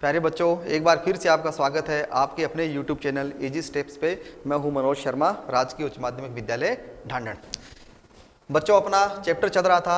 प्यारे बच्चों, एक बार फिर से आपका स्वागत है आपके अपने YouTube चैनल इजी स्टेप्स पे। मैं हूं मनोज शर्मा, राजकीय उच्च माध्यमिक विद्यालय ढांढन। बच्चों, अपना चैप्टर चल रहा था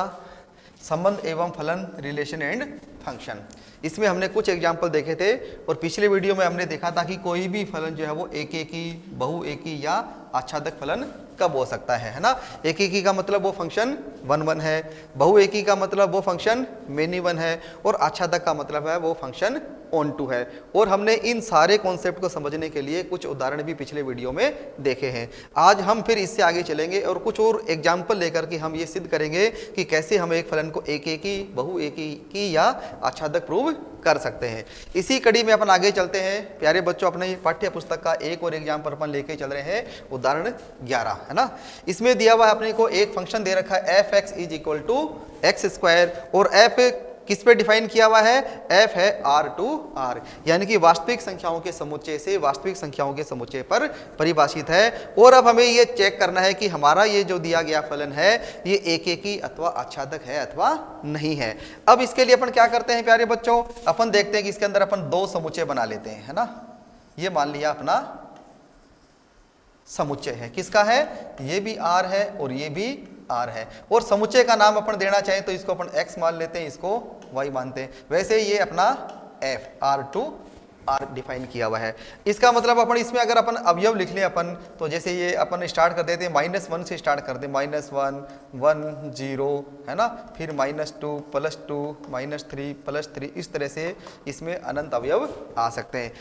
संबंध एवं फलन, रिलेशन एंड फंक्शन। इसमें हमने कुछ एग्जाम्पल देखे थे और पिछले वीडियो में हमने देखा था कि कोई भी फलन जो है वो एक एकी, बहु एकी या आच्छादक फलन कब हो सकता है ना। एक एकी का मतलब वो फंक्शन 1 1 है, बहु एकी का मतलब वो फंक्शन मेनी 1 है और आच्छादक का मतलब है वो फंक्शन ऑन टू है। और हमने इन सारे कॉन्सेप्ट को समझने के लिए कुछ उदाहरण भी पिछले वीडियो में देखे हैं। आज हम फिर इससे आगे चलेंगे और कुछ और एग्जाम्पल लेकर के हम ये सिद्ध करेंगे कि कैसे हम एक फलन को एक एकी, बहु एकी या आच्छादक प्रूव कर सकते हैं। इसी कड़ी में अपन आगे चलते हैं। प्यारे बच्चों, अपने पाठ्य पुस्तक का एक और एग्जाम्पल अपन लेके चल रहे हैं, उदाहरण 11 है ना। इसमें दिया हुआ है अपने को एक फंक्शन दे रखा है F X is equal to X square और एफ किस पे डिफाइन किया हुआ है, एफ है आर टू आर, यानी कि वास्तविक संख्याओं के समुच्चय से वास्तविक संख्याओं के समुच्चय पर परिभाषित है। और अब हमें ये चेक करना है कि हमारा ये जो दिया गया फलन है ये एक एकी अथवा आच्छादक है अथवा नहीं है। अब इसके लिए अपन क्या करते हैं प्यारे बच्चों, अपन देखते हैं कि इसके अंदर अपन दो समुच्चय बना लेते हैं, है ना। ये मान लिया अपना समुच्चय है, किसका है, ये भी आर है और ये भी आर है। और समुच्चय का नाम अपन देना चाहें तो इसको अपन x मान लेते हैं, इसको y मानते हैं। वैसे ये अपना f R to R define किया हुआ है। इसका मतलब अपन इसमें अगर अपन अवयव लिख लें अपन, तो जैसे ये अपन स्टार्ट कर देते हैं -1 से स्टार्ट कर दें, -1 1 0 है ना, फिर -2 +2 -3 +3, इस तरह से इसमें अनंत अवयव आ सकते हैं।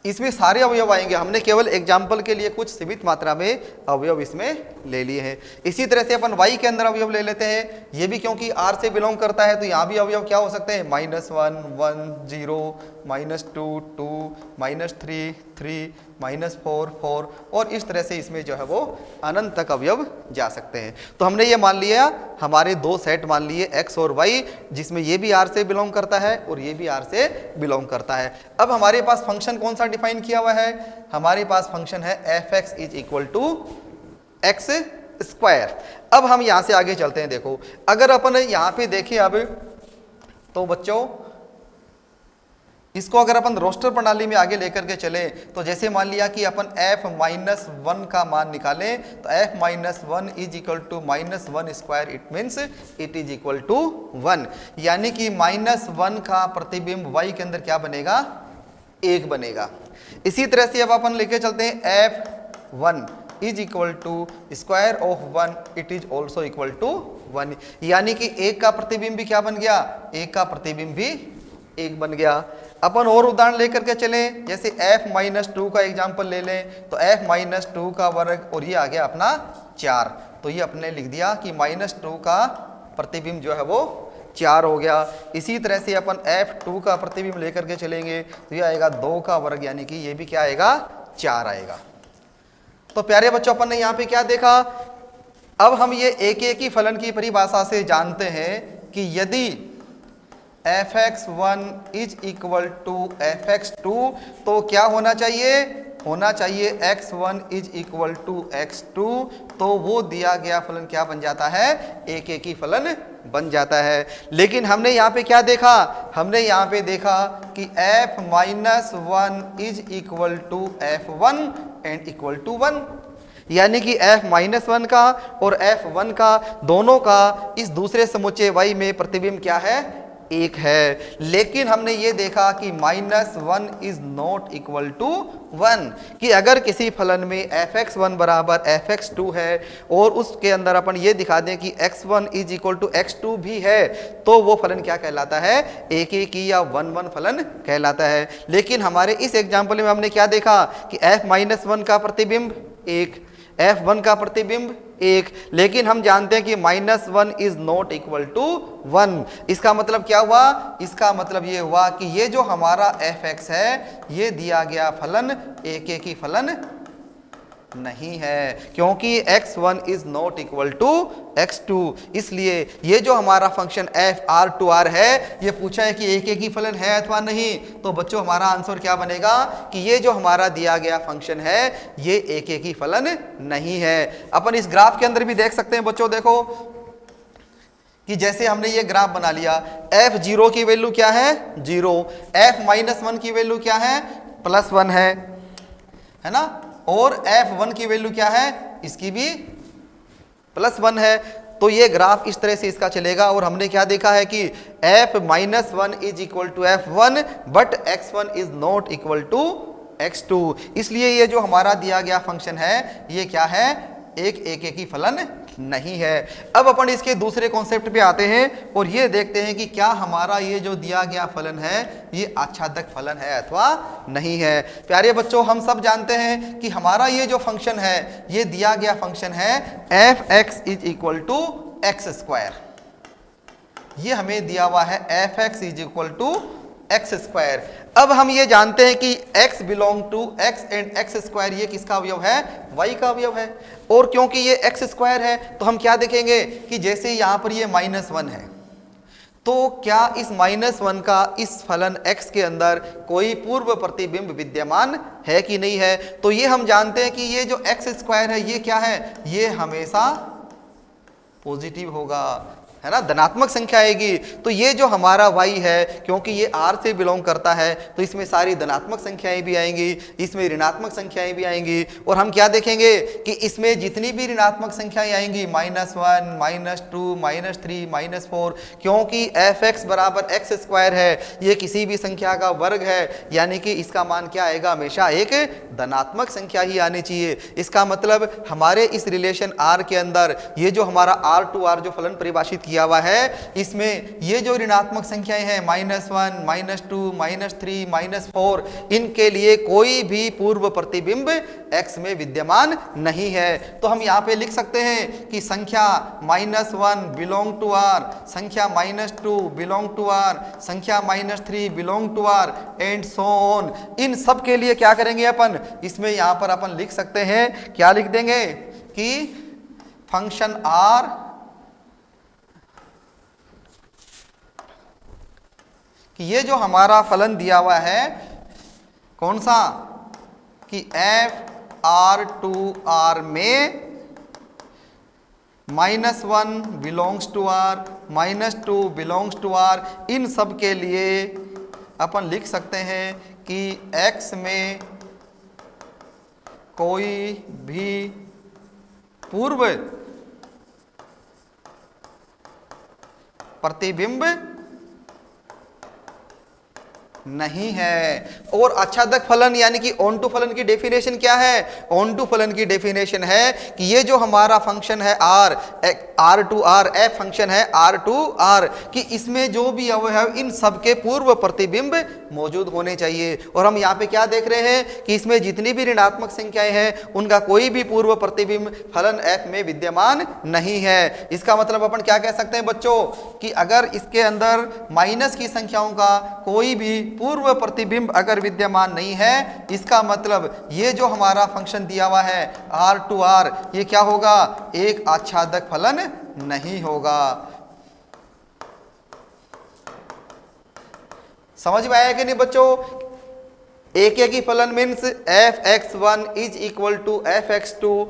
इसमें सारे अवयव आएंगे, हमने केवल एग्जाम्पल के लिए कुछ सीमित मात्रा में अवयव इसमें ले लिए हैं। इसी तरह से अपन y के अंदर अवयव ले लेते हैं, ये भी क्योंकि r से बिलोंग करता है तो यहाँ भी अवयव क्या हो सकते हैं, -1 1 0 -2 2 -3 3 -4 4 और इस तरह से इसमें जो है वो अनंत तक अवयव जा सकते हैं। तो हमने ये मान लिया, हमारे दो सेट मान लिए x और y, जिसमें ये भी r से बिलोंग करता है और ये भी r से बिलोंग करता है। अब हमारे पास फंक्शन कौन सा डिफाइन किया हुआ है, हमारे पास फंक्शन है F X is equal to X square. अब हम यहां से आगे चलते हैं। देखो, अगर अपन यहां पे देखें अब तो बच्चों, इसको अगर अपन रोस्टर प्रणाली में आगे लेकर के चले तो जैसे मान लिया कि अपन f-1 का मान निकालें तो f-1 is equal to -1 square, it means it is equal to 1, यानी कि -1 का प्रतिबिंब y के अंदर क्या बनेगा, 1 बनेगा। इसी तरह से अब अपन लेके चलते हैं f1 is equal to square of 1, it is also equal to 1, यानी कि 1 का प्रतिबिंब भी क्या बन गया, 1 का प्रतिबिंब भी 1 बन गया। अपन और उदाहरण लेकर के चलें, जैसे f-2 का एग्जाम्पल ले लें तो f-2 का वर्ग और ये आ गया अपना 4, तो ये अपने लिख दिया कि -2 का प्रतिबिंब जो है वो 4 हो गया। इसी तरह से अपन f2 का प्रतिबिंब लेकर के चलेंगे तो ये आएगा 2 का वर्ग, यानी कि ये भी क्या आएगा, 4 आएगा। तो प्यारे बच्चों, अपन ने यहाँ पे क्या देखा, अब हम ये एक एकी फलन की परिभाषा से जानते हैं कि यदि fx1 is equal to fx2 तो क्या होना चाहिए, होना चाहिए x1 is equal to x2, तो वो दिया गया फलन क्या बन जाता है, एक एकी फलन बन जाता है। लेकिन हमने यहाँ पे क्या देखा, हमने यहाँ पे देखा कि f-1 is equal to f1 and equal to 1, यानी कि f-1 का और f1 का दोनों का इस दूसरे समुच्चय y में प्रतिबिंब क्या है, 1 है। लेकिन हमने ये देखा कि -1 इज नॉट इक्वल टू 1, कि अगर किसी फलन में fx1 बराबर fx2 है और उसके अंदर अपन ये दिखा दें कि x1 is equal to x2 भी है, तो वो फलन क्या कहलाता है, एक एकी या 1 1 फलन कहलाता है। लेकिन हमारे इस एग्जाम्पल में हमने क्या देखा कि f-1 का प्रतिबिंब 1, f1 का प्रतिबिंब 1, लेकिन हम जानते हैं कि -1 इज नॉट इक्वल टू 1। इसका मतलब क्या हुआ, इसका मतलब ये हुआ कि ये जो हमारा fx है ये दिया गया फलन एक एकी फलन नहीं है, क्योंकि x1 is not equal to x2। इसलिए ये जो हमारा फंक्शन f r है ये पूछा है कि एक एकी फलन है अथवा नहीं, तो बच्चों हमारा आंसर क्या बनेगा कि ये जो हमारा दिया गया फंक्शन है ये एक एकी फलन नहीं है। अपन इस ग्राफ के अंदर भी देख सकते हैं बच्चों, देखो कि जैसे हमने ये ग्राफ बना लिया, f0 की वैल्यू क्या है 0, f-1 की वैल्यू क्या है +1 है ना, और f1 की वैल्यू क्या है, इसकी भी +1 है। तो ये ग्राफ इस तरह से इसका चलेगा। और हमने क्या देखा है कि f-1 is equal to f1 but x1 is not equal to x2। इसलिए ये जो हमारा दिया गया फंक्शन है ये क्या है, एक एकेकी फलन नहीं है। अब अपन इसके दूसरे कॉन्सेप्ट पे आते हैं और ये देखते हैं कि क्या हमारा ये जो दिया गया फलन है ये आच्छादक फलन है अथवा नहीं है। प्यारे बच्चों, हम सब जानते हैं कि हमारा ये जो फंक्शन है ये दिया गया फंक्शन है f(x) is equal to x²। ये हमें दिया हुआ है f(x) is equal to x²। अब हम ये जानते हैं कि x belong to x and x² ये किसका अवयव है, y का अवयव है। और क्योंकि ये x² है तो हम क्या देखेंगे कि जैसे यहाँ पर ये -1 है तो क्या इस -1 का इस फलन x के अंदर कोई पूर्व प्रतिबिंब विद्यमान है कि नहीं है। तो ये हम जानते हैं कि ये जो x² है ये क्या है, ये हमेशा पॉजिटिव होगा, है ना, धनात्मक संख्या आएगी। तो ये जो हमारा y है क्योंकि ये R से बिलोंग करता है तो इसमें सारी धनात्मक संख्याएं भी आएंगी, इसमें ऋणात्मक संख्याएं भी आएंगी। और हम क्या देखेंगे कि इसमें जितनी भी ऋणात्मक संख्याएं आएंगी -1, -2, -3, -4, क्योंकि f(x) बराबर x² है, ये किसी भी संख्या का वर्ग है, यानी कि इसका मान क्या आएगा, हमेशा एक धनात्मक संख्या ही आनी चाहिए। इसका मतलब हमारे इस रिलेशन R के अंदर ये जो हमारा R जो फलन परिभाषित किया हुआ है इसमें ये जो ऋणात्मक संख्याएं हैं -1, -2, -3, -4, इनके लिए कोई भी पूर्व प्रतिबिंब x में विद्यमान नहीं है। तो हम यहाँ पे लिख सकते हैं कि संख्या -1 बिलोंग टू R, संख्या -2 बिलोंग टू R, संख्या -3 belong to R and so on. इन सब के लिए क्या करेंगे अपन, इसमें यहाँ पर अपन लिख सकते हैं, क्या लिख देंगे कि फंक्शन R कि ये जो हमारा फलन दिया हुआ है कौन सा, कि f(R)(R) में -1 belongs to R, -2 belongs to R, इन सब के लिए अपन लिख सकते हैं कि x में कोई भी पूर्व प्रतिबिंब नहीं है। और आच्छादक फलन यानी कि ऑन-टू फलन की डेफिनेशन क्या है, ऑन-टू फलन की डेफिनेशन है कि ये जो हमारा फंक्शन है R(R)(R) f फंक्शन है R(R) कि इसमें जो भी अवयव है इन सबके पूर्व प्रतिबिंब मौजूद होने चाहिए। और हम यहाँ पे क्या देख रहे हैं कि इसमें जितनी भी ऋणात्मक संख्याएं हैं उनका कोई भी पूर्व प्रतिबिंब फलन f में विद्यमान नहीं है। इसका मतलब अपन क्या कह सकते हैं बच्चों कि अगर इसके अंदर माइनस की संख्याओं का कोई भी पूर्व प्रतिबिंब अगर विद्यमान नहीं है, इसका मतलब ये जो हमारा फंक्शन दिया हुआ है R(R) ये क्या होगा, एक आच्छादक फलन नहीं होगा। समझ में आया कि नहीं बच्चों, एकेकी फलन means f(x1) is equal to f(x2),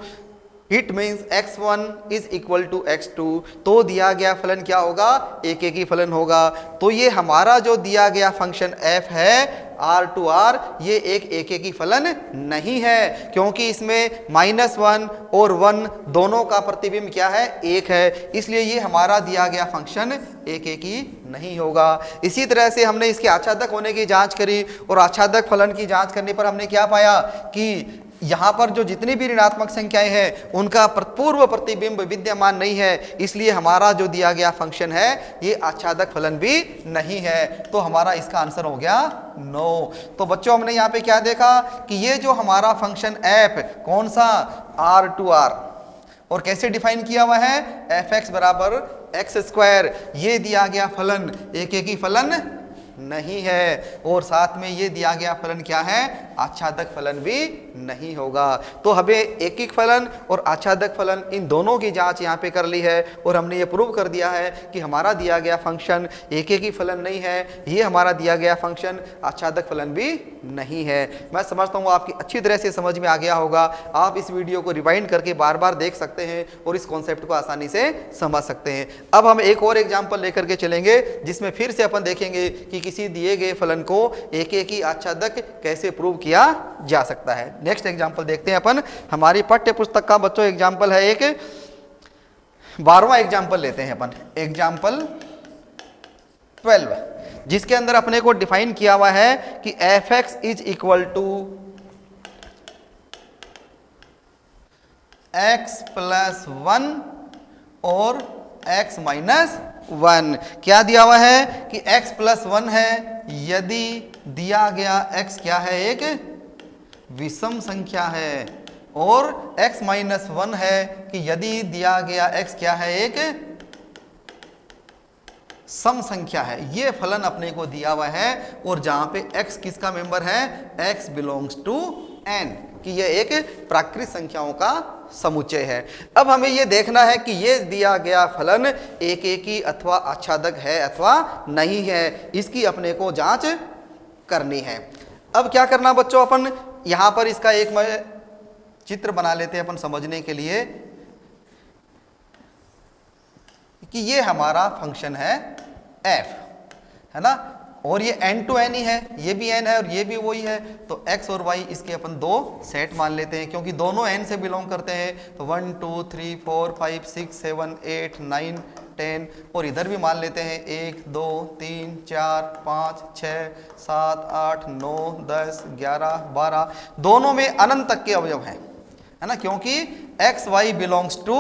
it means x1 is equal to x2। तो दिया गया फलन क्या होगा, एकेकी फलन होगा। तो ये हमारा जो दिया गया फंक्शन f है R(R) ये एक एकेकी फलन नहीं है, क्योंकि इसमें -1 और 1 दोनों का प्रतिबिंब क्या है, एक है। इसलिए ये हमारा दिया गया फंक्शन एकेकी नहीं होगा। इसी तरह से हमने इसके आच्छादक होने की जांच करी और आच्छादक फलन की जांच करने पर हमने क्या पाया कि यहाँ पर जो जितनी भी ऋणात्मक संख्याएं हैं उनका पूर्व प्रतिबिंब विद्यमान नहीं है, इसलिए हमारा जो दिया गया फंक्शन है ये आच्छादक फलन भी नहीं है। तो हमारा इसका आंसर हो गया नो। तो बच्चों हमने यहाँ पे क्या देखा कि ये जो हमारा फंक्शन f कौन सा, R(R) और कैसे डिफाइन किया हुआ है, f(x) बराबर x², ये दिया गया फलन एकेकी फलन नहीं है। और साथ में ये दिया गया फलन क्या है, आच्छादक फलन भी नहीं होगा। तो हमें एकिक फलन और आच्छादक फलन इन दोनों की जांच यहाँ पे कर ली है और हमने ये प्रूव कर दिया है कि हमारा दिया गया फंक्शन एकेकी फलन नहीं है, ये हमारा दिया गया फंक्शन आच्छादक फलन भी नहीं है। मैं समझता हूँ आपकी अच्छी तरह से समझ में आ गया होगा। आप इस वीडियो को रिवाइंड करके बार बार देख सकते हैं और इस कॉन्सेप्ट को आसानी से समझ सकते हैं। अब हम एक और एग्जाम्पल लेकर के चलेंगे जिसमें फिर से अपन देखेंगे कि किसी दिए गए फलन को एकेकी आच्छादक कैसे प्रूव किया जा सकता है। नेक्स्ट एग्जाम्पल देखते हैं अपन। हमारी पाठ्य पुस्तक का बच्चों एग्जाम्पल है एक 12वां एग्जाम्पल लेते हैं अपन, एग्जाम्पल 12, जिसके अंदर अपने को डिफाइन किया हुआ है कि F X is equal to X plus 1 और x माइनस 1। क्या दिया हुआ है कि x प्लस 1 है यदि दिया गया x क्या है, एक विषम संख्या है, और x माइनस 1 है कि यदि दिया गया x क्या है, एक सम संख्या है। ये फलन अपने को दिया हुआ है और जहां पे x किसका मेंबर है, x बिलोंग्स टू n, कि ये एक प्राकृत संख्याओं का समुच्चय है। अब हमें ये देखना है कि ये दिया गया फलन एकेकी अथवा आच्छादक है अथवा नहीं है, इसकी अपने को जांच करनी है। अब क्या करना बच्चों, अपन यहां पर इसका एक चित्र बना लेते हैं अपन समझने के लिए कि ये हमारा फंक्शन है f, है ना, और ये n टू n ही है, ये भी n है और ये भी वही है। तो x और y इसके अपन दो सेट मान लेते हैं क्योंकि दोनों n से बिलोंग करते हैं। तो 1 2 3 4 5 6 7 8 9 10, और इधर भी मान लेते हैं 1 2 3 4 5 6 7 8 9 10 11 12, दोनों में अनंत तक के अवयव हैं, है ना, क्योंकि x y belongs to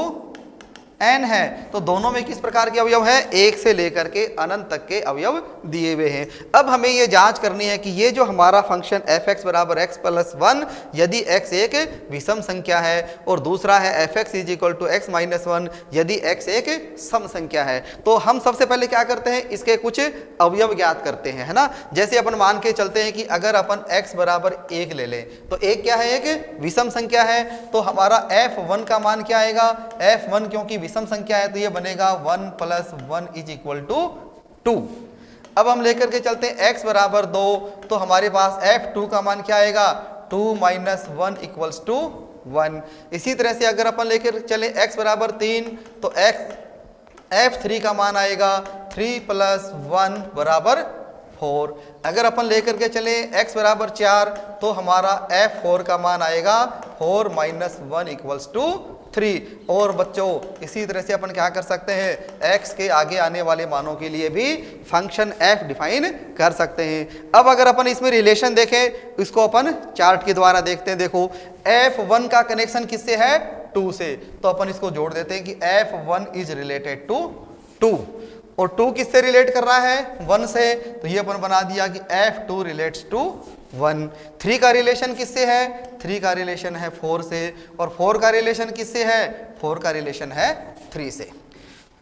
n है। तो दोनों में किस प्रकार के अवयव है, 1 से लेकर के अनंत तक के अवयव दिए हुए हैं। अब हमें ये जांच करनी है कि ये जो हमारा फंक्शन एफ एक्स बराबर एक्स प्लस 1, यदि x एक विषम संख्या है, और दूसरा है F X is equal to X minus 1, यदि x एक सम संख्या है। तो हम सबसे पहले क्या करते हैं, इसके कुछ अवयव ज्ञात करते हैं, है ना। जैसे अपन मान के चलते हैं कि अगर अपन x बराबर 1 ले लें तो 1 क्या है, एक विषम संख्या है, तो हमारा f1 का मान क्या आएगा, f1 क्योंकि विषम संख्या है तो ये बनेगा 1 प्लस 1 इज इक्वल टू 2। अब हम लेकर के चलते हैं x बराबर 2, तो हमारे पास f2 का मान क्या आएगा, 2 माइनस 1 इक्वल्स टू 1। इसी तरह से अगर अपन लेकर चले x बराबर 3 तो f3 का मान आएगा 3 प्लस 1 बराबर 4। अगर अपन लेकर के चले x बराबर 4 तो हमारा f4 का मान आएगा 4 माइनस 1 इक्वल्स टू 3। और बच्चों इसी तरह से अपन क्या कर सकते हैं, x के आगे आने वाले मानों के लिए भी फंक्शन f डिफाइन कर सकते हैं। अब अगर अपन इसमें रिलेशन देखें, इसको अपन चार्ट के द्वारा देखते हैं। देखो f1 का कनेक्शन किससे है, 2 से, तो अपन इसको जोड़ देते हैं कि f1 इज रिलेटेड टू 2, और 2 किससे रिलेट कर रहा है, 1 से, तो ये अपन बना दिया कि f2 रिलेट्स टू 1। 3 का रिलेशन किससे है, 3 का रिलेशन है 4 से, और 4 का रिलेशन किससे है, 4 का रिलेशन है 3 से।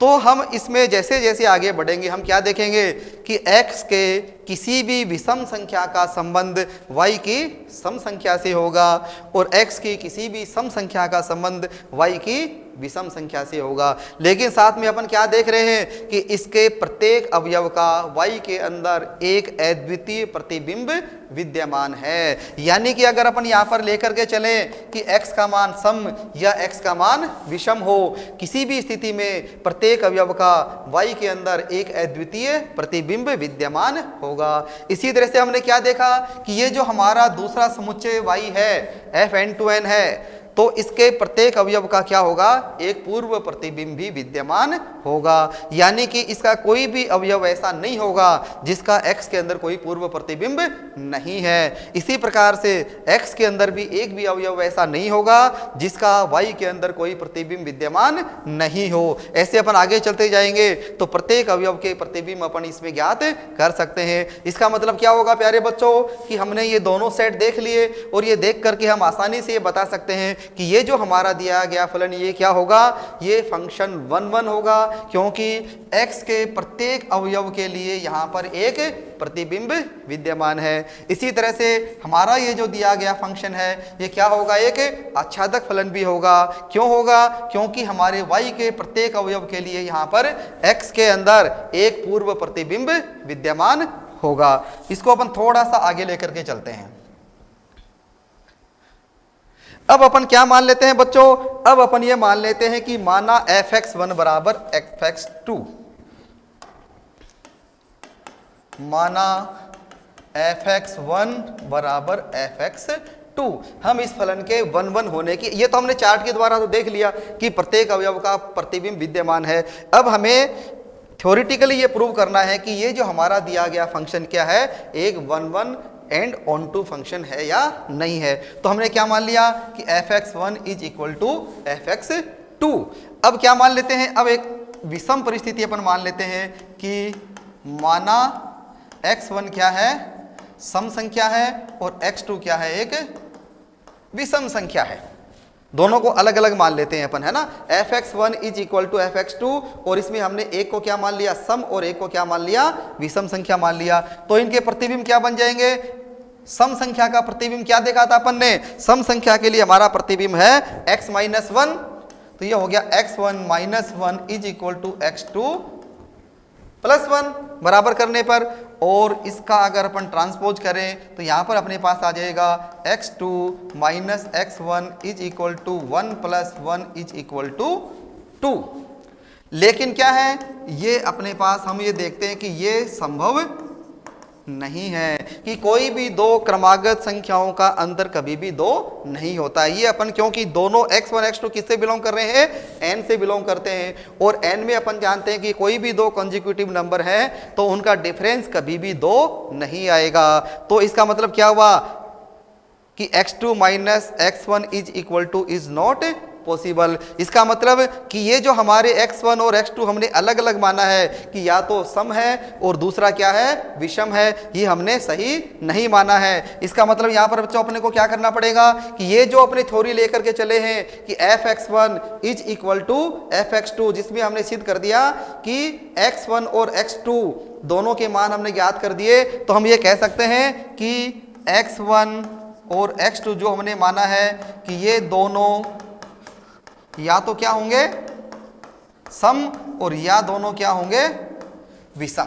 तो हम इसमें जैसे जैसे आगे बढ़ेंगे हम क्या देखेंगे कि x के किसी भी विषम संख्या का संबंध y की सम संख्या से होगा, और x की किसी भी सम संख्या का संबंध y की विषम संख्या से होगा। लेकिन साथ में अपन क्या देख रहे हैं कि इसके प्रत्येक अवयव का y के अंदर एक अद्वितीय प्रतिबिंब विद्यमान है। यानी कि अगर अपन यहाँ पर लेकर के चलें कि x का मान सम या x का मान विषम हो, किसी भी स्थिति में प्रत्येक अवयव का y के अंदर एक अद्वितीय प्रतिबिंब विद्यमान होगा। इसी तरह से हमने क्या देखा कि ये जो हमारा दूसरा समुच्चय y है fn टू n है, तो इसके प्रत्येक अवयव का क्या होगा, एक पूर्व प्रतिबिंब भी विद्यमान होगा। यानी कि इसका कोई भी अवयव ऐसा नहीं होगा जिसका x के अंदर कोई पूर्व प्रतिबिंब नहीं है। इसी प्रकार से x के अंदर भी एक भी अवयव ऐसा नहीं होगा जिसका y के अंदर कोई प्रतिबिंब विद्यमान नहीं हो। ऐसे अपन आगे चलते जाएंगे तो प्रत्येक अवयव के प्रतिबिंब अपन इसमें ज्ञात कर सकते हैं। इसका मतलब क्या होगा प्यारे बच्चों कि हमने ये दोनों सेट देख लिए, और ये देख करके हम आसानी से ये बता सकते हैं कि ये जो हमारा दिया गया फलन ये क्या होगा, ये फंक्शन 1 1 होगा, क्योंकि x के प्रत्येक अवयव के लिए यहाँ पर एक प्रतिबिंब विद्यमान है। इसी तरह से हमारा ये जो दिया गया फंक्शन है ये क्या होगा, एक आच्छादक फलन भी होगा। क्यों होगा, क्योंकि हमारे y के प्रत्येक अवयव के लिए यहाँ पर x के अंदर एक पूर्व प्रतिबिंब विद्यमान होगा। इसको अपन थोड़ा सा आगे लेकर के चलते हैं। अब अपन क्या मान लेते हैं बच्चों, अब अपन ये मान लेते हैं कि माना fx1 बराबर fx2, माना fx1 बराबर fx2, हम इस फलन के 1 1 होने की, ये तो हमने चार्ट के द्वारा तो देख लिया कि प्रत्येक अवयव का प्रतिबिंब विद्यमान है। अब हमें थ्योरेटिकली ये प्रूव करना है कि ये जो हमारा दिया गया फंक्शन क्या है, एक 1 1 एंड ऑन टू फंक्शन है या नहीं है। तो हमने क्या मान लिया कि fx1 is equal to fx2। अब क्या मान लेते हैं, अब एक विषम परिस्थिति अपन मान लेते हैं कि माना x1 क्या है, सम संख्या है, और x2 क्या है, एक विषम संख्या है। दोनों को अलग अलग मान लेते हैं अपन, है ना। fx1 is equal to fx2, और इसमें हमने एक को क्या मान लिया, सम, और एक को क्या मान लिया, विषम संख्या मान लिया। तो इनके प्रतिबिंब क्या बन जाएंगे, सम संख्या का प्रतिबिंब क्या देखा था अपन ने, सम संख्या के लिए हमारा प्रतिबिंब है x माइनस 1, तो ये हो गया x1 minus 1 is equal to x2 plus 1 बराबर करने पर, और इसका अगर अपन ट्रांसपोज करें तो यहाँ पर अपने पास आ जाएगा x2 minus x1 is equal to 1 plus 1 is equal to 2। लेकिन क्या है, ये अपने पास हम ये देखते हैं कि ये संभव नहीं है कि कोई भी दो क्रमागत संख्याओं का अंतर कभी भी 2 नहीं होता। ये अपन क्योंकि दोनों x1 x2 किससे बिलोंग कर रहे हैं, n से बिलोंग करते हैं, और n में अपन जानते हैं कि कोई भी दो कंसेक्यूटिव नंबर हैं तो उनका डिफरेंस कभी भी 2 नहीं आएगा। तो इसका मतलब क्या हुआ कि x2 minus x1 is equal two is not possible. इसका मतलब कि ये जो हमारे x1 और x2 हमने अलग अलग माना है कि या तो सम है और दूसरा क्या है, विषम है, ये हमने सही नहीं माना है। इसका मतलब यहाँ पर बच्चों अपने को क्या करना पड़ेगा कि ये जो अपने थ्योरी लेकर के चले हैं कि fx1 is equal to fx2, जिसमें हमने सिद्ध कर दिया कि x1 और x2 दोनों के मान हमने ज्ञात कर दिए, तो हम ये कह सकते हैं कि x1 और x2 जो हमने माना है कि ये दोनों या तो क्या होंगे, सम, और या दोनों क्या होंगे, विषम।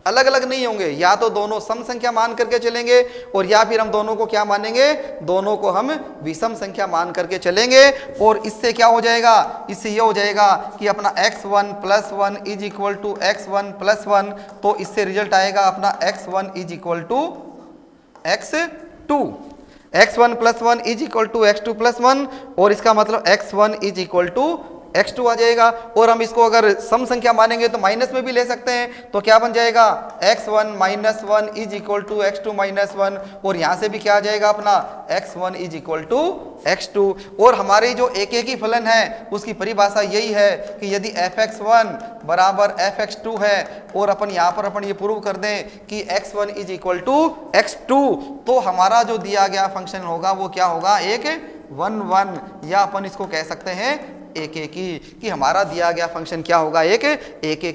अलग अलग नहीं होंगे, या तो दोनों सम संख्या मान करके चलेंगे, और या फिर हम दोनों को क्या मानेंगे, दोनों को हम विषम संख्या मान करके चलेंगे। और इससे क्या हो जाएगा, इससे ये हो जाएगा कि अपना x1 plus 1 is equal to x1 plus 1, तो इससे रिजल्ट आएगा अपना x1 is equal to x2, x1 plus 1 is equal to x2 plus 1, और इसका मतलब x1 is equal to x2 आ जाएगा। और हम इसको अगर सम संख्या मानेंगे तो माइनस में भी ले सकते हैं, तो क्या बन जाएगा x1 minus 1 is equal to x2 minus 1, और यहाँ से भी क्या आ जाएगा अपना x1 is equal to x2। और हमारी जो एक ही फलन है उसकी परिभाषा यही है कि यदि fx1 बराबर fx2 है, और अपन यहाँ पर अपन ये प्रूव कर दें कि x1 is equal to x2, तो हमारा जो दिया गया फंक्शन होगा वो क्या होगा, एक 1 1, या अपन इसको कह सकते हैं एक कि हमारा दिया गया फंक्शन क्या होगा, एक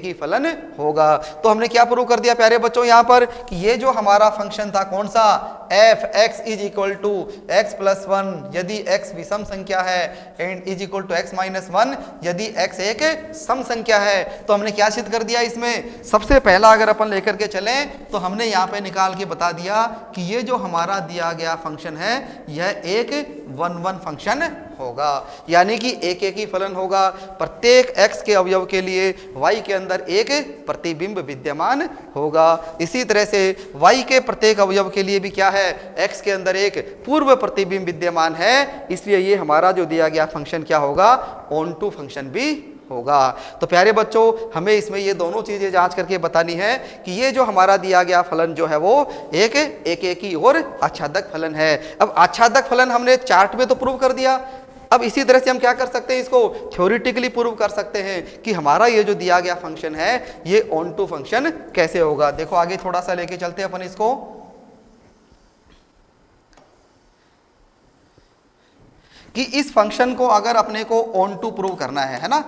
ही फलन होगा। तो हमने क्या प्रूव कर दिया प्यारे बच्चों यहाँ पर कि ये जो हमारा फंक्शन था कौन सा, F X is equal to X plus 1 यदि x विषम संख्या है, and is equal to X minus 1 यदि x एक सम संख्या है। तो हमने क्या सिद्ध कर दिया इसमें, सबसे पहला अगर अपन लेकर के चलें तो हमने यहाँ पे निकाल के बता दिया कि ये जो हमारा दिया गया फंक्शन है यह एक 1 1 फंक्शन होगा, यानी कि एक ही फलन होगा। प्रत्येक x के अवयव के लिए y के अंदर एक प्रतिबिंब विद्यमान होगा। इसी तरह से y के प्रत्येक अवयव के लिए भी क्या है, x के अंदर एक पूर्व प्रतिबिंब विद्यमान है। इसलिए ये हमारा जो दिया गया फंक्शन क्या होगा, ऑन टू फंक्शन भी होगा। तो प्यारे बच्चों हमें इसमें ये दोनों चीजें जांच करके बतानी है कि ये जो हमारा दिया गया फलन जो है वो एक ही और आच्छादक फलन है। अब आच्छादक फलन हमने चार्ट में तो प्रूव कर दिया, अब इसी तरह से हम क्या कर सकते हैं, इसको थ्योरेटिकली प्रूव कर सकते हैं कि हमारा ये जो दिया गया फंक्शन है ये ऑन टू फंक्शन कैसे होगा। देखो आगे थोड़ा सा लेके चलते हैं अपन इसको, कि इस फंक्शन को अगर अपने को ऑन टू प्रूव करना है ना,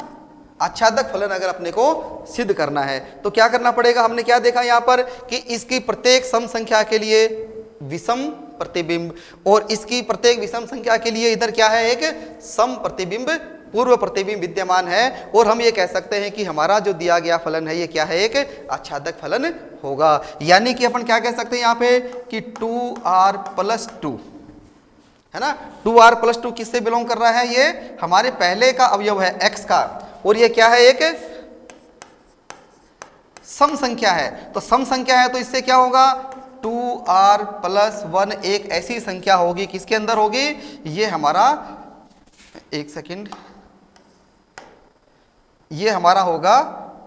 आच्छादक फलन अगर अपने को सिद्ध करना है तो क्या करना पड़ेगा। हमने क्या देखा यहाँ पर कि इसकी प्रत्येक सम संख्या के लिए विषम प्रतिबिंब और इसकी प्रत्येक विषम संख्या के लिए इधर क्या है, एक सम प्रतिबिंब पूर्व प्रतिबिंब विद्यमान है। और हम ये कह सकते हैं कि हमारा जो दिया गया फलन है ये क्या है, एक आच्छादक फलन होगा। यानी कि अपन क्या कह सकते हैं यहाँ पे कि 2r+2 है ना, 2r+2 किससे बिलोंग कर रहा है, ये हमारे पहले का अवयव है x का, और ये क्या है, एक सम संख्या है। तो सम संख्या है तो इससे क्या होगा, 2r+1 एक ऐसी संख्या होगी, किसके अंदर होगी, ये हमारा, एक सेकंड, ये हमारा होगा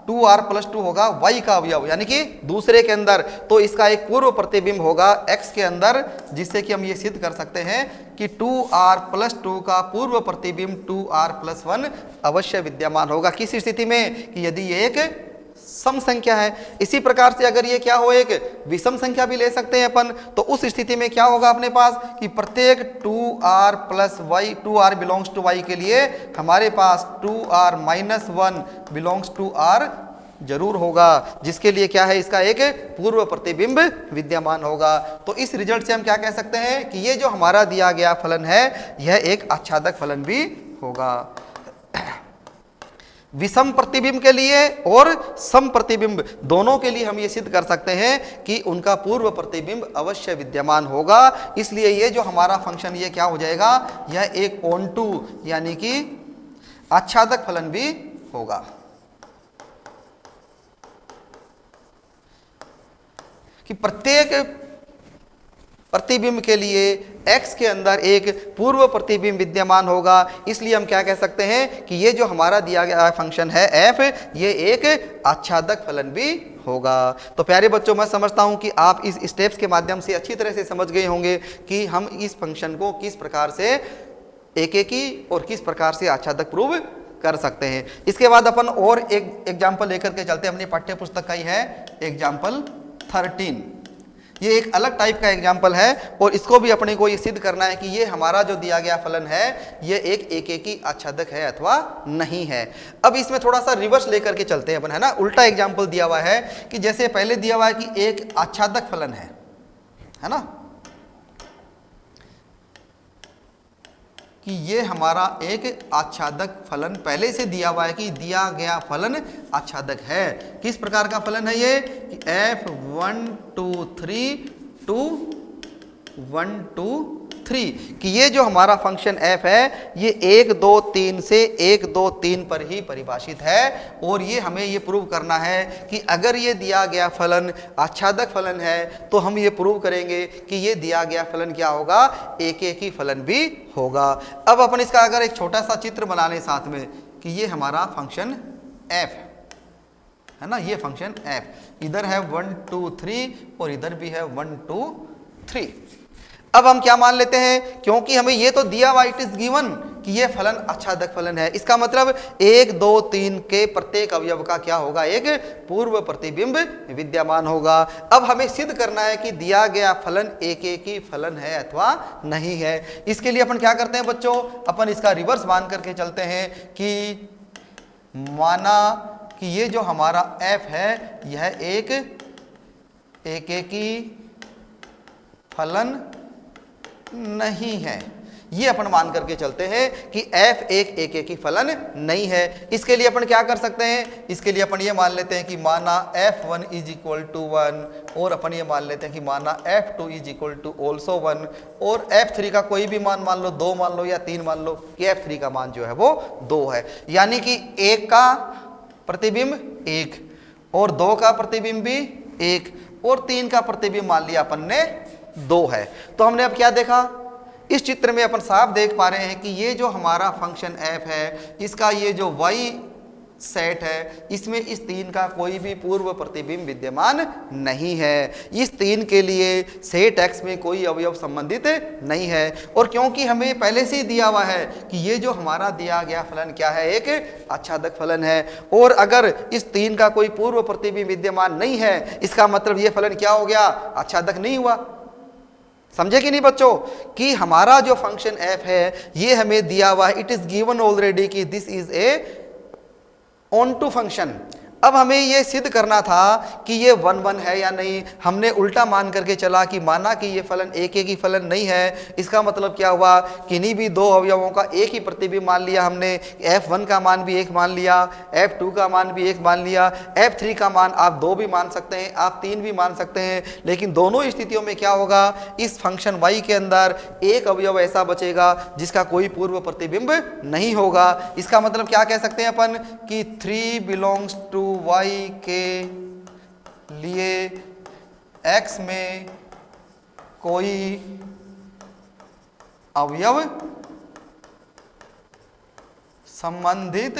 2r+2 होगा y का अवयव, यानी कि दूसरे के अंदर। तो इसका एक पूर्व प्रतिबिंब होगा x के अंदर, जिससे कि हम ये सिद्ध कर सकते हैं कि 2r+2 का पूर्व प्रतिबिंब 2r+1 अवश्य विद्यमान होगा। किस स्थिति में, कि यदि ये एक सम संख्या है। इसी प्रकार से अगर ये क्या हो, एक विषम संख्या भी ले सकते हैं अपन, तो उस स्थिति में क्या होगा अपने पास कि प्रत्येक 2r+y, 2r belongs to y के लिए हमारे पास 2r-1 बिलोंग्स टू r जरूर होगा, जिसके लिए क्या है, इसका एक पूर्व प्रतिबिंब विद्यमान होगा। तो इस रिजल्ट से हम क्या कह सकते हैं कि ये जो हमारा दिया गया फलन है यह एक आच्छादक फलन भी होगा। विषम प्रतिबिंब के लिए और सम प्रतिबिंब दोनों के लिए हम ये सिद्ध कर सकते हैं कि उनका पूर्व प्रतिबिंब अवश्य विद्यमान होगा। इसलिए ये जो हमारा फंक्शन ये क्या हो जाएगा, यह एक ऑन टू यानी कि आच्छादक फलन भी होगा। कि प्रत्येक प्रतिबिंब के लिए x के अंदर एक पूर्व प्रतिबिंब विद्यमान होगा। इसलिए हम क्या कह सकते हैं कि ये जो हमारा दिया गया फंक्शन है f, ये एक आच्छादक फलन भी होगा। तो प्यारे बच्चों, मैं समझता हूं कि आप इस स्टेप्स के माध्यम से अच्छी तरह से समझ गए होंगे कि हम इस फंक्शन को किस प्रकार से एकेकी और किस प्रकार से आच्छादक प्रूव कर सकते हैं। इसके बाद अपन और एक एग्जाम्पल लेकर के चलते हैं, अपनी पाठ्य पुस्तक का ही है एग्जाम्पल 13। ये एक अलग टाइप का एग्जाम्पल है और इसको भी अपने को ये सिद्ध करना है कि ये हमारा जो दिया गया फलन है ये एक एकेकी आच्छादक है अथवा नहीं है। अब इसमें थोड़ा सा रिवर्स लेकर के चलते हैं अपन, है ना। उल्टा एग्जाम्पल दिया हुआ है कि जैसे पहले दिया हुआ है कि एक आच्छादक फलन है ना, कि ये हमारा एक आच्छादक फलन पहले से दिया हुआ है कि दिया गया फलन आच्छादक है। किस प्रकार का फलन है ये, कि f1 2 3 2 1 2 3, कि ये जो हमारा फंक्शन f है ये 1 2 3 से 1 2 3 पर ही परिभाषित है। और ये हमें ये प्रूव करना है कि अगर ये दिया गया फलन आच्छादक फलन है तो हम ये प्रूव करेंगे कि ये दिया गया फलन क्या होगा, एकेकी फलन भी होगा। अब अपन इसका अगर एक छोटा सा चित्र बना लें साथ में कि ये हमारा फंक्शन f है ना, ये फंक्शन f, इधर है 1 2 3 और इधर भी है 1 2 3। अब हम क्या मान लेते हैं, क्योंकि हमें ये तो दिया हुआ, इट इज गिवन कि ये फलन आच्छादक फलन है, इसका मतलब 1 2 3 के प्रत्येक अवयव का क्या होगा, एक पूर्व प्रतिबिंब विद्यमान होगा। अब हमें सिद्ध करना है कि दिया गया फलन एकेकी फलन है अथवा नहीं है। इसके लिए अपन क्या करते हैं बच्चों, अपन इसका रिवर्स मान करके चलते हैं कि माना कि ये जो हमारा f है यह एक एकेकी फलन नहीं है। ये अपन मान करके चलते हैं कि f एक एकेकी फलन नहीं है। इसके लिए अपन क्या कर सकते हैं, इसके लिए अपन ये मान लेते हैं कि माना f1 इज इक्वल टू 1 और अपन ये मान लेते हैं कि माना f2 is equal to also 1 और f3 का कोई भी मान लो, 2 मान लो या 3 मान लो कि f3 का मान जो है वो 2 है। यानी कि 1 का प्रतिबिंब 1 और 2 का प्रतिबिंब भी 1 और 3 का प्रतिबिंब मान लिया अपन ने 2 है। तो हमने अब क्या देखा, इस चित्र में अपन साफ देख पा रहे हैं कि ये जो हमारा फंक्शन f है इसका ये जो y सेट है इसमें इस 3 का कोई भी पूर्व प्रतिबिंब विद्यमान नहीं है। इस 3 के लिए सेट x में कोई अवयव संबंधित नहीं है। और क्योंकि हमें पहले से ही दिया हुआ है कि ये जो हमारा दिया गया फलन क्या है, एक आच्छादक फलन है, और अगर इस 3 का कोई पूर्व प्रतिबिंब विद्यमान नहीं है इसका मतलब ये फलन क्या हो गया, आच्छादक नहीं हुआ। समझे कि नहीं बच्चों, कि हमारा जो फंक्शन f है ये हमें दिया हुआ है, इट इज गिवन ऑलरेडी कि this is a onto function. अब हमें ये सिद्ध करना था कि ये 1 1 है या नहीं। हमने उल्टा मान करके चला कि माना कि ये फलन एक ही फलन नहीं है। इसका मतलब क्या हुआ, किन्हीं भी दो अवयवों का एक ही प्रतिबिंब मान लिया हमने। f1 का मान भी एक मान लिया, f2 का मान भी एक मान लिया, f3 का मान आप 2 भी मान सकते हैं, आप 3 भी मान सकते हैं। लेकिन दोनों स्थितियों में क्या होगा, इस फंक्शन y के अंदर एक अवयव ऐसा बचेगा जिसका कोई पूर्व प्रतिबिंब नहीं होगा। इसका मतलब क्या कह सकते हैं अपन कि 3 बिलोंग्स टू y के लिए x में कोई अवयव संबंधित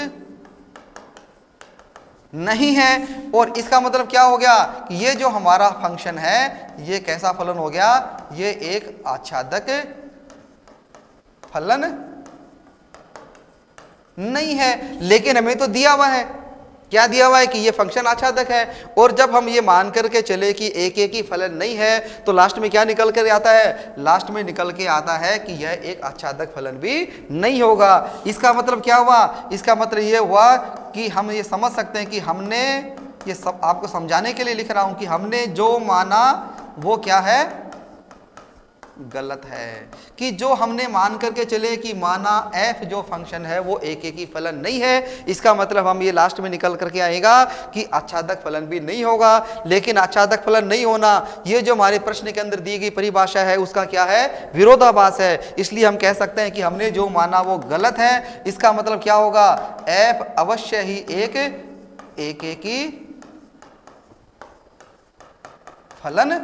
नहीं है। और इसका मतलब क्या हो गया कि ये जो हमारा फंक्शन है ये कैसा फलन हो गया, ये एक आच्छादक फलन नहीं है। लेकिन हमें तो दिया हुआ है, क्या दिया हुआ है कि ये फंक्शन आच्छादक है। और जब हम ये मान करके चले कि एक ही फलन नहीं है तो लास्ट में क्या निकल कर आता है, लास्ट में निकल के आता है कि यह एक आच्छादक फलन भी नहीं होगा। इसका मतलब क्या हुआ, इसका मतलब ये हुआ कि हम ये समझ सकते हैं कि हमने ये सब आपको समझाने के लिए लिख रहा हूं कि हमने जो माना वो क्या है, गलत है। कि जो हमने मान करके चले कि माना f जो फंक्शन है वो एक ही फलन नहीं है, इसका मतलब हम ये लास्ट में निकल करके आएगा कि आच्छादक फलन भी नहीं होगा। लेकिन आच्छादक फलन नहीं होना ये जो हमारे प्रश्न के अंदर दी गई परिभाषा है उसका क्या है, विरोधाभास है। इसलिए हम कह सकते हैं कि हमने जो माना वो गलत है। इसका मतलब क्या होगा, f अवश्य ही एक ही फलन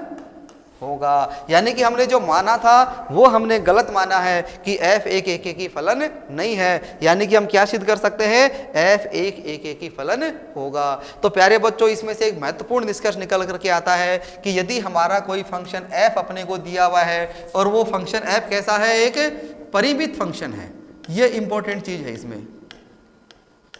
होगा। यानी कि हमने जो माना था वो हमने गलत माना है कि f एक ही फलन नहीं है। यानी कि हम क्या सिद्ध कर सकते हैं, f एक ही फलन होगा। तो प्यारे बच्चों इसमें से एक महत्वपूर्ण निष्कर्ष निकल करके आता है कि यदि हमारा कोई फंक्शन f अपने को दिया हुआ है और वो फंक्शन f कैसा है, एक परिमित फंक्शन है। ये इंपॉर्टेंट चीज है इसमें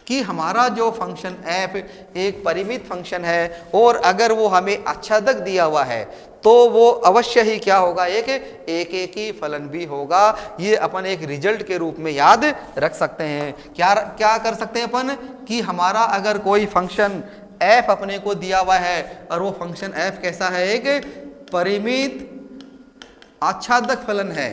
कि हमारा जो फंक्शन f एक परिमित फंक्शन है और अगर वो हमें आच्छादक दिया हुआ है तो वो अवश्य ही क्या होगा, एक ही फलन भी होगा। ये अपन एक रिजल्ट के रूप में याद रख सकते हैं। क्या कर सकते हैं अपन कि हमारा अगर कोई फंक्शन f अपने को दिया हुआ है और वो फंक्शन f कैसा है, एक परिमित आच्छादक फलन है,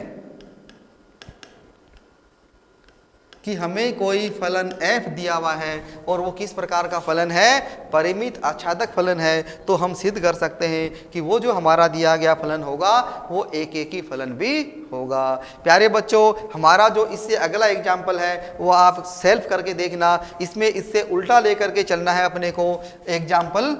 कि हमें कोई फलन f दिया हुआ है और वो किस प्रकार का फलन है, परिमित आच्छादक फलन है, तो हम सिद्ध कर सकते हैं कि वो जो हमारा दिया गया फलन होगा वो एक ही फलन भी होगा। प्यारे बच्चों हमारा जो इससे अगला एग्जाम्पल है वो आप सेल्फ करके देखना। इसमें इससे उल्टा लेकर के चलना है अपने को। एग्जाम्पल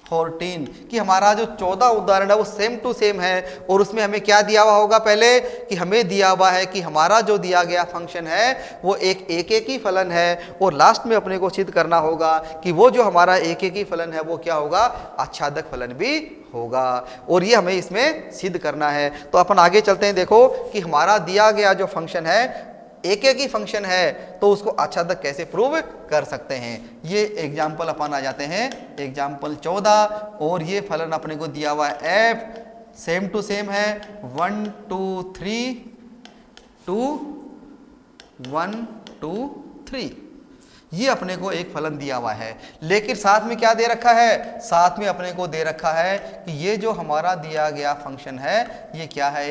14 कि हमारा जो 14 उदाहरण है वो सेम टू सेम है और उसमें हमें क्या दिया हुआ होगा, पहले कि हमें दिया हुआ है कि हमारा जो दिया गया फंक्शन है वो एक ही फलन है और लास्ट में अपने को सिद्ध करना होगा कि वो जो हमारा एक ही फलन है वो क्या होगा, आच्छादक फलन भी होगा। और ये हमें इसमें सिद्ध करना है। तो अपन आगे चलते हैं। देखो कि हमारा दिया गया जो फंक्शन है एक ही फंक्शन है तो उसको आच्छादक कैसे प्रूव कर सकते हैं। ये एग्जाम्पल अपन आ जाते हैं एग्जाम्पल 14 और ये फलन अपने को दिया हुआ है f सेम टू सेम है 1 2 3 2 1 2 3। ये अपने को एक फलन दिया हुआ है लेकिन साथ में क्या दे रखा है, साथ में अपने को दे रखा है कि ये जो हमारा दिया गया फंक्शन है ये क्या है,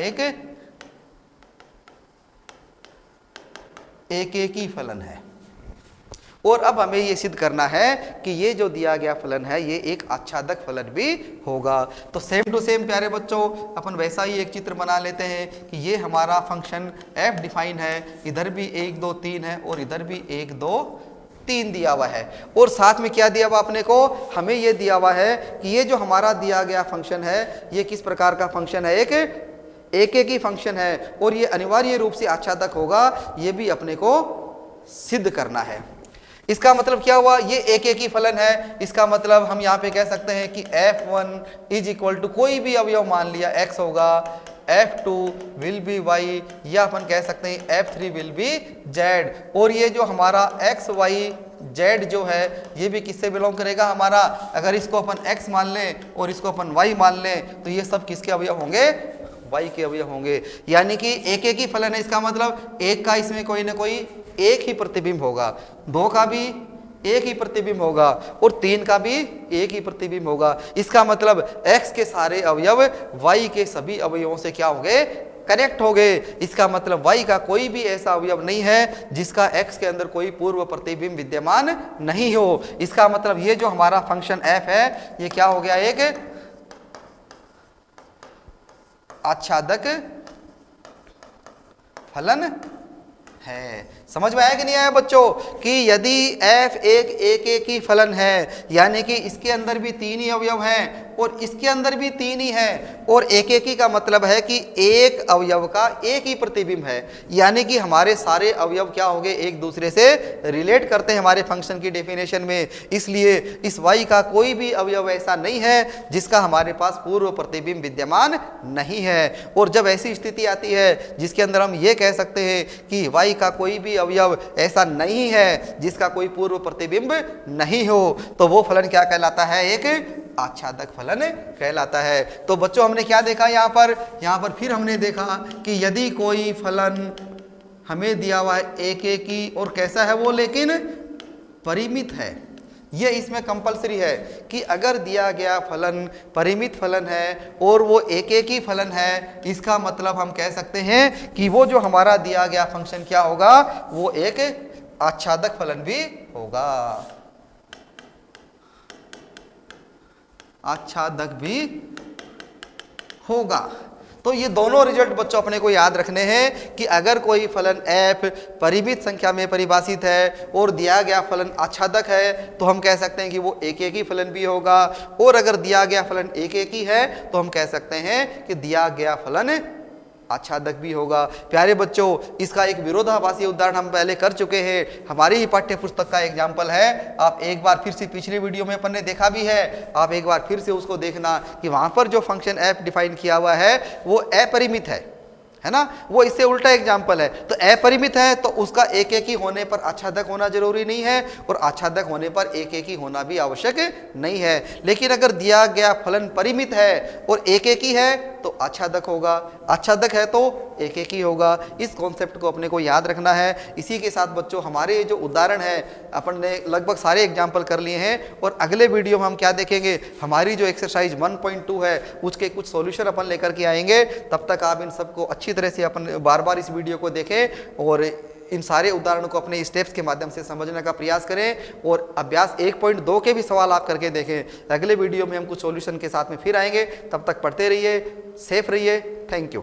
एक ही फलन है। और अब हमें ये सिद्ध करना है कि ये जो दिया गया फलन है ये एक आच्छादक फलन भी होगा। तो सेम टू सेम प्यारे बच्चों अपन वैसा ही एक चित्र बना लेते हैं कि ये हमारा फंक्शन f डिफाइन है, इधर भी 1 2 3 है और इधर भी 1 2 3 दिया हुआ है। और साथ में क्या दिया हुआ अपने को, हमें ये दिया हुआ है कि ये जो हमारा दिया गया फंक्शन है ये किस प्रकार का फंक्शन है, एक ही फंक्शन है और ये अनिवार्य रूप से आच्छादक होगा। ये भी अपने को सिद्ध करना है। इसका मतलब क्या हुआ, ये एक ही फलन है। इसका मतलब हम यहाँ पे कह सकते हैं कि f1 इज इक्वल टू कोई भी अवयव मान लिया x होगा, f2 विल बी y, या अपन कह सकते हैं f3 विल बी z। और ये जो हमारा x y z जो है ये भी किससे बिलोंग करेगा हमारा, अगर इसको अपन x मान लें और इसको अपन y मान लें तो ये सब किसके अवयव होंगे, y के अवयव होंगे। यानी कि एक एक ही फलन है, इसका मतलब एक का इसमें कोई ना कोई एक ही प्रतिबिंब होगा, दो का भी एक ही प्रतिबिंब होगा और तीन का भी एक ही प्रतिबिंब होगा। इसका मतलब x के सारे अवयव y के सभी अवयवों से क्या हो गए, कनेक्ट हो गए। इसका मतलब y का कोई भी ऐसा अवयव नहीं है जिसका x के अंदर कोई पूर्व प्रतिबिंब विद्यमान नहीं हो। इसका मतलब ये जो हमारा फंक्शन f है ये क्या हो गया, एक आच्छादक फलन है। समझ में आया कि नहीं आया बच्चों कि यदि f एक ही फलन है, यानी कि इसके अंदर भी तीन ही अवयव हैं और इसके अंदर भी तीन ही है, और एक ही का मतलब है कि एक अवयव का एक ही प्रतिबिंब है, यानी कि हमारे सारे अवयव क्या हो गए, एक दूसरे से रिलेट करते हैं हमारे फंक्शन की डेफिनेशन में। इसलिए इस y का कोई भी अवयव ऐसा नहीं है जिसका हमारे पास पूर्व प्रतिबिंब विद्यमान नहीं है। और जब ऐसी स्थिति आती है जिसके अंदर हम ये कह सकते हैं कि y का कोई भी अवयव ऐसा नहीं है जिसका कोई पूर्व प्रतिबिंब नहीं हो, तो वो फलन क्या कहलाता है, एक आच्छादक फलन कहलाता है। तो बच्चों हमने क्या देखा यहाँ पर फिर हमने देखा कि यदि कोई फलन हमें दिया हुआ है एक ही और कैसा है वो, लेकिन परिमित है। ये इसमें कंपलसरी है कि अगर दिया गया फलन परिमित फलन है और वो एक ही फलन है, इसका मतलब हम कह सकते हैं कि वो जो हमारा दिया गया फंक्शन क्या होगा, वो एक आच्छादक फलन भी होगा, आच्छादक भी होगा। तो ये दोनों रिजल्ट बच्चों अपने को याद रखने हैं कि अगर कोई फलन f परिमित संख्या में परिभाषित है और दिया गया फलन आच्छादक है तो हम कह सकते हैं कि वो एक ही फलन भी होगा, और अगर दिया गया फलन एक ही है तो हम कह सकते हैं कि दिया गया फलन आच्छादक भी होगा। प्यारे बच्चों, इसका एक विरोधाभासी उदाहरण हम पहले कर चुके हैं, हमारी ही पाठ्य पुस्तक का एग्जाम्पल है। आप एक बार फिर से पिछले वीडियो में अपन ने देखा भी है, आप एक बार फिर से उसको देखना कि वहां पर जो फंक्शन f डिफाइन किया हुआ है वो अपरिमित है ना, वो इससे उल्टा एग्जाम्पल है। तो अपरिमित है तो उसका एक ही होने पर आच्छादक होना जरूरी नहीं है और आच्छादक होने पर एक ही होना भी आवश्यक नहीं है। लेकिन अगर दिया गया फलन परिमित है और एक ही है तो आच्छादक होगा, आच्छादक है तो एक ही होगा। इस कॉन्सेप्ट को अपने को याद रखना है। इसी के साथ बच्चों हमारे जो उदाहरण है अपन ने लगभग सारे एग्जाम्पल कर लिए हैं, और अगले वीडियो में हम क्या देखेंगे, हमारी जो एक्सरसाइज 1.2 है उसके कुछ सॉल्यूशन अपन लेकर के आएंगे। तब तक आप इन सबको अच्छी तरह से अपन बार बार इस वीडियो को देखें और इन सारे उदाहरणों को अपने स्टेप्स के माध्यम से समझने का प्रयास करें, और अभ्यास 1.2 के भी सवाल आप करके देखें। अगले वीडियो में हम कुछ सॉल्यूशन के साथ में फिर आएंगे। तब तक पढ़ते रहिए, सेफ रहिए। Thank you.